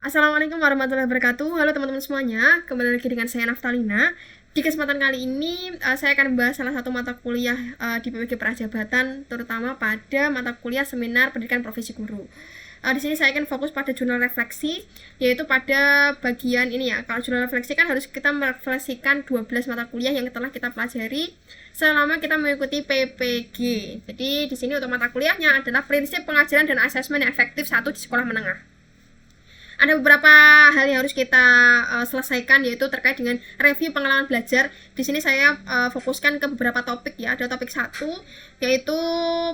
Assalamualaikum warahmatullahi wabarakatuh. Halo teman-teman semuanya, kembali lagi dengan saya Naftalina. Di kesempatan kali ini saya akan membahas salah satu mata kuliah di PPG Prajabatan, terutama pada mata kuliah Seminar Pendidikan Profesi Guru. Di sini saya akan fokus pada jurnal refleksi, yaitu pada bagian ini ya. Kalau jurnal refleksi kan harus kita merefleksikan 12 mata kuliah yang telah kita pelajari selama kita mengikuti PPG. Jadi di sini untuk mata kuliahnya adalah prinsip pengajaran dan asesmen yang efektif 1 di sekolah menengah. Ada beberapa hal yang harus kita selesaikan, yaitu terkait dengan review pengalaman belajar. Di sini saya fokuskan ke beberapa topik ya. Ada topik 1, yaitu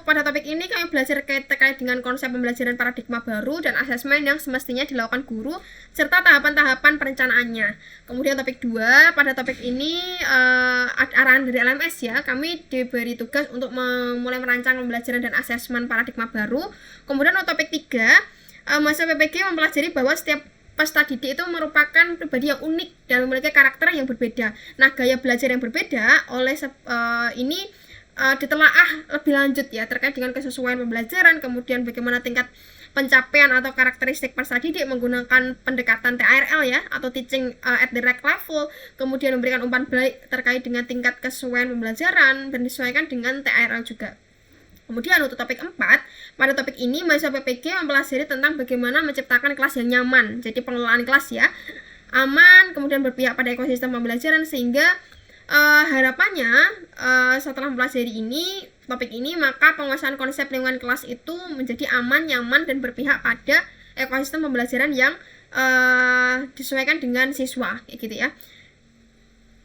pada topik ini kami belajar terkait dengan konsep pembelajaran paradigma baru dan asesmen yang semestinya dilakukan guru serta tahapan-tahapan perencanaannya. Kemudian topik 2, pada topik ini arahan dari LMS ya, kami diberi tugas untuk mulai merancang pembelajaran dan asesmen paradigma baru. Kemudian untuk topik 3, mahasiswa PPG mempelajari bahwa setiap peserta didik itu merupakan pribadi yang unik dan memiliki karakter yang berbeda. Nah, gaya belajar yang berbeda oleh ini ditelaah lebih lanjut ya, terkait dengan kesesuaian pembelajaran, kemudian bagaimana tingkat pencapaian atau karakteristik peserta didik menggunakan pendekatan TRL ya, atau teaching at the right level, kemudian memberikan umpan balik terkait dengan tingkat kesesuaian pembelajaran dan disesuaikan dengan TRL juga. Kemudian untuk topik 4, pada topik ini mahasiswa PPG mempelajari tentang bagaimana menciptakan kelas yang nyaman. Jadi pengelolaan kelas ya, aman, kemudian berpihak pada ekosistem pembelajaran, sehingga harapannya setelah mempelajari topik ini, maka penguasaan konsep lingkungan kelas itu menjadi aman, nyaman, dan berpihak pada ekosistem pembelajaran yang disesuaikan dengan siswa, kayak gitu ya.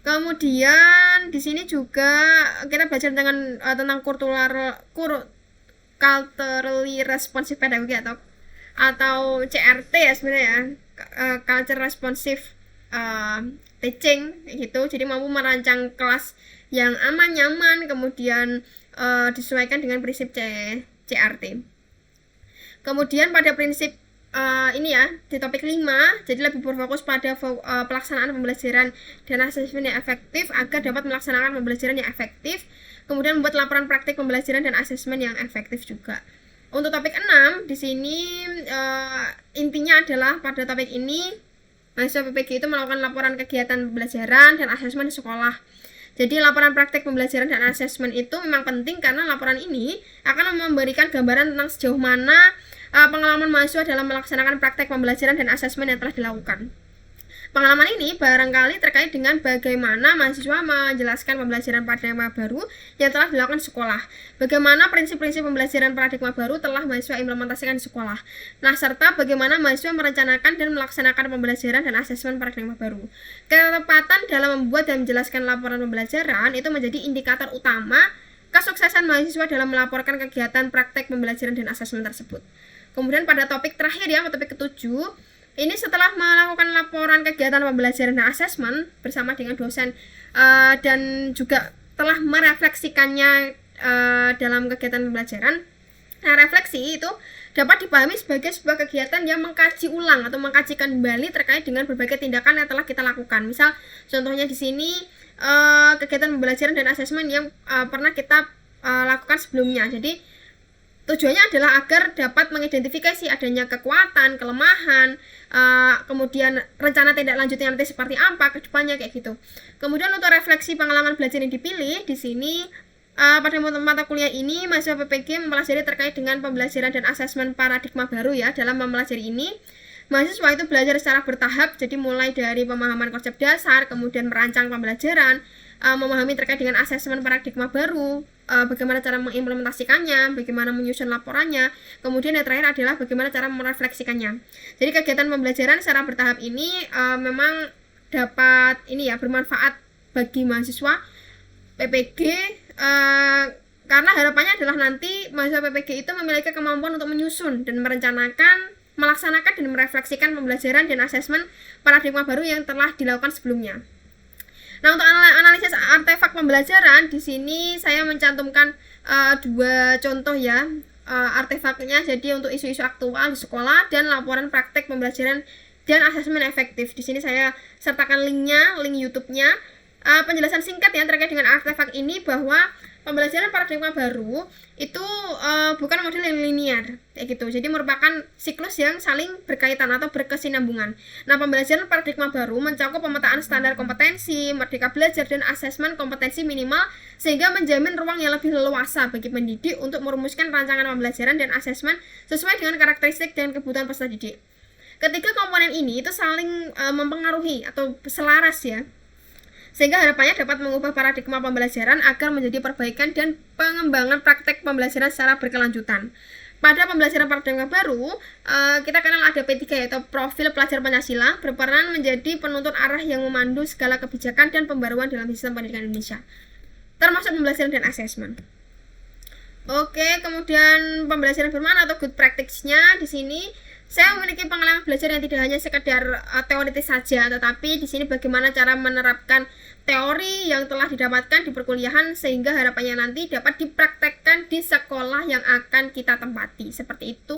Kemudian di sini juga kita belajar tentang culturally responsive pedagogy atau CRT ya sebenarnya, culture responsive teaching gitu. Jadi mampu merancang kelas yang aman, nyaman, kemudian disesuaikan dengan prinsip CRT. Kemudian pada prinsip ini ya, di topik 5, jadi lebih berfokus pada pelaksanaan pembelajaran dan asesmen yang efektif agar dapat melaksanakan pembelajaran yang efektif, kemudian membuat laporan praktik pembelajaran dan asesmen yang efektif juga. Untuk topik 6, di sini intinya adalah pada topik ini mahasiswa PPG itu melakukan laporan kegiatan pembelajaran dan asesmen di sekolah. Jadi laporan praktek pembelajaran dan asesmen itu memang penting karena laporan ini akan memberikan gambaran tentang sejauh mana pengalaman mahasiswa dalam melaksanakan praktek pembelajaran dan asesmen yang telah dilakukan. Pengalaman ini barangkali terkait dengan bagaimana mahasiswa menjelaskan pembelajaran paradigma baru yang telah dilakukan di sekolah. Bagaimana prinsip-prinsip pembelajaran paradigma baru telah mahasiswa implementasikan di sekolah. Nah, serta bagaimana mahasiswa merencanakan dan melaksanakan pembelajaran dan asesmen paradigma baru. Ketepatan dalam membuat dan menjelaskan laporan pembelajaran itu menjadi indikator utama kesuksesan mahasiswa dalam melaporkan kegiatan praktek pembelajaran dan asesmen tersebut. Kemudian pada topik terakhir ya, topik ke-7, ini setelah melakukan laporan kegiatan pembelajaran dan asesmen bersama dengan dosen dan juga telah merefleksikannya dalam kegiatan pembelajaran. Nah, refleksi itu dapat dipahami sebagai sebuah kegiatan yang mengkaji ulang atau mengkaji kembali terkait dengan berbagai tindakan yang telah kita lakukan. Misal contohnya di sini kegiatan pembelajaran dan asesmen yang pernah kita lakukan sebelumnya. Jadi tujuannya adalah agar dapat mengidentifikasi adanya kekuatan, kelemahan, kemudian rencana tindak lanjutnya nanti seperti apa ke depannya, kayak gitu. Kemudian untuk refleksi pengalaman belajar yang dipilih, di sini pada mata kuliah ini mahasiswa PPG mempelajari terkait dengan pembelajaran dan asesmen paradigma baru ya. Dalam mempelajari ini, mahasiswa itu belajar secara bertahap, jadi mulai dari pemahaman konsep dasar, kemudian merancang pembelajaran, memahami terkait dengan asesmen paradigma baru, bagaimana cara mengimplementasikannya, bagaimana menyusun laporannya, kemudian yang terakhir adalah bagaimana cara merefleksikannya. Jadi kegiatan pembelajaran secara bertahap ini memang dapat ini ya, bermanfaat bagi mahasiswa PPG karena harapannya adalah nanti mahasiswa PPG itu memiliki kemampuan untuk menyusun dan merencanakan, melaksanakan dan merefleksikan pembelajaran dan asesmen paradigma baru yang telah dilakukan sebelumnya. Nah, untuk analisis artefak pembelajaran, di sini saya mencantumkan 2 contoh ya artefaknya. Jadi untuk isu-isu aktual di sekolah dan laporan praktek pembelajaran dan asesmen efektif. Di sini saya sertakan linknya, link YouTube-nya. Penjelasan singkat yang terkait dengan artefak ini bahwa pembelajaran paradigma baru itu bukan model yang linear kayak gitu. Jadi merupakan siklus yang saling berkaitan atau berkesinambungan. Nah, pembelajaran paradigma baru mencakup pemetaan standar kompetensi, merdeka belajar, dan asesmen kompetensi minimal sehingga menjamin ruang yang lebih leluasa bagi pendidik untuk merumuskan rancangan pembelajaran dan asesmen sesuai dengan karakteristik dan kebutuhan peserta didik. Ketiga komponen ini itu saling mempengaruhi atau selaras ya, sehingga harapannya dapat mengubah paradigma pembelajaran agar menjadi perbaikan dan pengembangan praktek pembelajaran secara berkelanjutan. Pada pembelajaran paradigma baru, kita kenal ada P3 yaitu profil pelajar Pancasila, berperan menjadi penuntun arah yang memandu segala kebijakan dan pembaruan dalam sistem pendidikan Indonesia, termasuk pembelajaran dan asesmen. Oke, kemudian pembelajaran bermakna atau good practice-nya di sini saya memiliki pengalaman belajar yang tidak hanya sekedar teoritis saja, tetapi di sini bagaimana cara menerapkan teori yang telah didapatkan di perkuliahan sehingga harapannya nanti dapat dipraktekkan di sekolah yang akan kita tempati. Seperti itu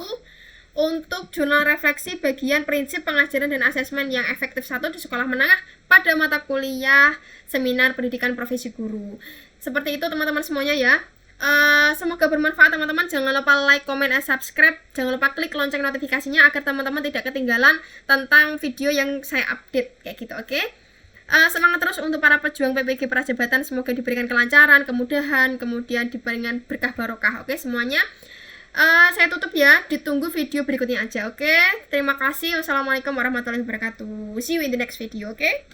untuk jurnal refleksi bagian prinsip pengajaran dan asesmen yang efektif 1 di sekolah menengah pada mata kuliah seminar pendidikan profesi guru. Seperti itu teman-teman semuanya ya. Semoga bermanfaat teman-teman. Jangan lupa like, comment, dan subscribe. Jangan lupa klik lonceng notifikasinya agar teman-teman tidak ketinggalan tentang video yang saya update kayak gitu. Oke? Semangat terus untuk para pejuang PPG Prajabatan. Semoga diberikan kelancaran, kemudahan, kemudian diberikan berkah barokah. Oke semuanya. Saya tutup ya. Ditunggu video berikutnya aja. Oke? Terima kasih. Wassalamualaikum warahmatullahi wabarakatuh. See you in the next video. Oke?